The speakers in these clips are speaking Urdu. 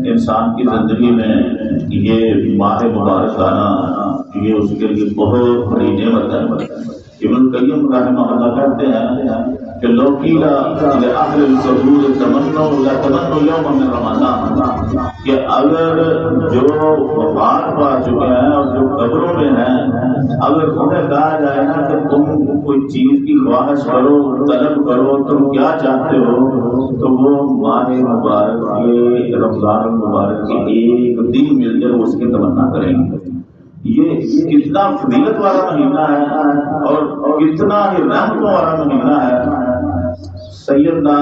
انسان کی زندگی میں یہ ماہ مبارک آنا یہ اس کے لیے بہت بڑی نعمت ہے۔ ابن القیم رحمہ اللہ کہتے ہیں کہ لو قیل لأہل القبور تمنوا یوما من رمضان، کہ اگر جو وفات پا چکے ہیں اور جو قبروں میں ہیں، اگر انہیں کہا جائے نا کہ تم کوئی چیز کی خواہش کرو، طلب کرو، تم کیا چاہتے ہو، تو وہ ماہ مبارک کے رمضان المبارک کے ایک دن مل کر اس کی تمنا کریں گے۔ یہ کتنا فضیلت والا مہینہ ہے اور کتنا ہی رحمتوں والا مہینہ ہے۔ سیدنا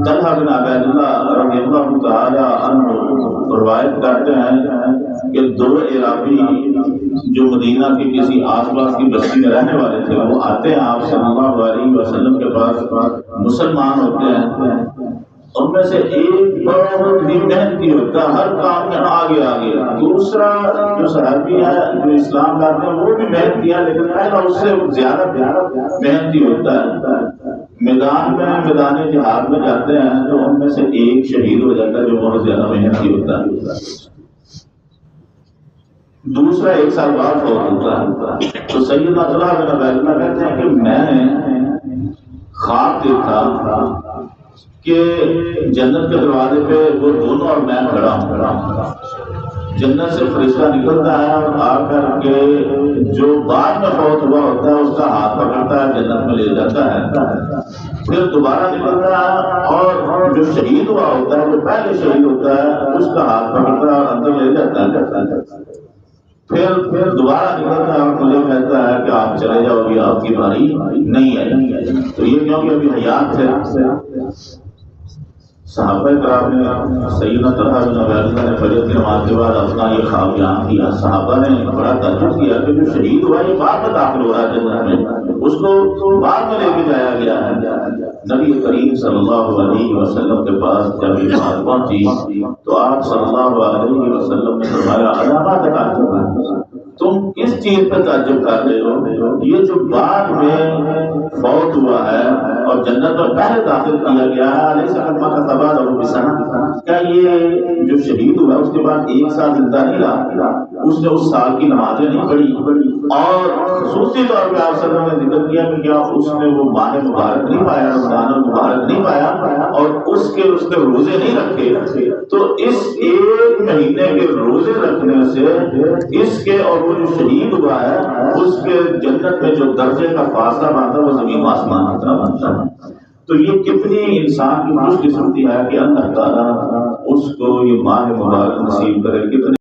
طلحہ بن عبید اللہ رضی اللہ تعالی عنہ روایت کرتے ہیں کہ دو عرابی جو مدینہ کے کسی آس پاس کی بستی میں رہنے والے تھے، وہ آتے ہیں آپ صلی اللہ علیہ وسلم کے پاس، مسلمان ہوتے ہیں۔ ان میں سے ایک بہت ہی محنتی ہوتا ہے، ہر کام میں آگے آگے، دوسرا جو صحابی ہے جو اسلام لاتے ہیں وہ بھی محنتی ہے، لیکن پہلا اس سے زیادہ محنتی ہوتا ہے۔ میدان جہاد میں جاتے ہیں تو ان میں سے ایک شہید ہو جاتا ہے جو بہت زیادہ محنتی ہوتا ہے، دوسرا ایک سال بعد فوت ہوتا ہے۔ تو سیدنا طلحہ بن عبید اللہ کہتے ہیں کہ میں نے خواب دیکھا کہ جنت کے دروازے پہ وہ دونوں اور میں کھڑا ہوں، جنت سے فرشتہ نکلتا ہے اور آ کر کے جو بعد میں فوت ہوا ہوتا ہے اس کا ہاتھ پکڑتا ہے، جنت میں لے جاتا ہے، پھر دوبارہ نکلتا ہے اور جو شہید ہوا ہوتا ہے، جو پہلے شہید ہوتا ہے، اس کا ہاتھ پکڑتا ہے اور اندر لے جاتا ہے، پھر دوبارہ نکلتا ہے اور مجھے کہتا ہے کہ آپ چلے جاؤ، ابھی آپ کی باری نہیں ہے۔ تو یہ کیونکہ ابھی حیات تھے، صحابہ کرام نے سیدنا طلحہ بن عبید اللہ نے فجر کی نماز کے بعد اپنا یہ خواب بیان کیا۔ صحابہ نے بڑا تعجب کیا کہ جو شہید ہوا یہ بعد میں داخل ہو رہا ہے جنت میں، اس کو بعد میں لے کے جایا گیا ہے۔ نبی کریم صلی اللہ علیہ وسلم کے پاس جب یہ بات پہنچی تو آپ صلی اللہ علیہ وسلم نے فرمایا علامات تعجب ہے، تم کس چیز پہ تعجب کر رہے ہو؟ یہ جو بعد میں فوت ہوا ہے اور جنت میں پہلے داخل کیا گیا ہے، علیہ صحابہ کا تباد اور بسنا، کیا یہ جو شہید ہوا اس کے بعد ایک سال زندہ نہیں رہا؟ اس نے اس سال کی نمازیں نہیں پڑھی، اور خصوصی طور پہ آپ صلی اللہ علیہ وسلم نے ذکر کیا کہ کیا اس نے وہ ماہ مبارک نہیں پایا، رمضان المبارک نہیں پایا، اور اس کے روزے نہیں رکھے۔ تو اس ایک مہینے کے روزے رکھنے سے اس کے اور وہ جو شہید ہوا ہے اس کے جنت میں جو درجے کا فاصلہ بنتا ہے وہ زمین آسمان کا بنتا ہے۔ تو یہ کتنی انسان کی خوش قسمتی ہے کہ اللہ تعالیٰ اس کو یہ ماہ مبارک نصیب کرے۔ کتنے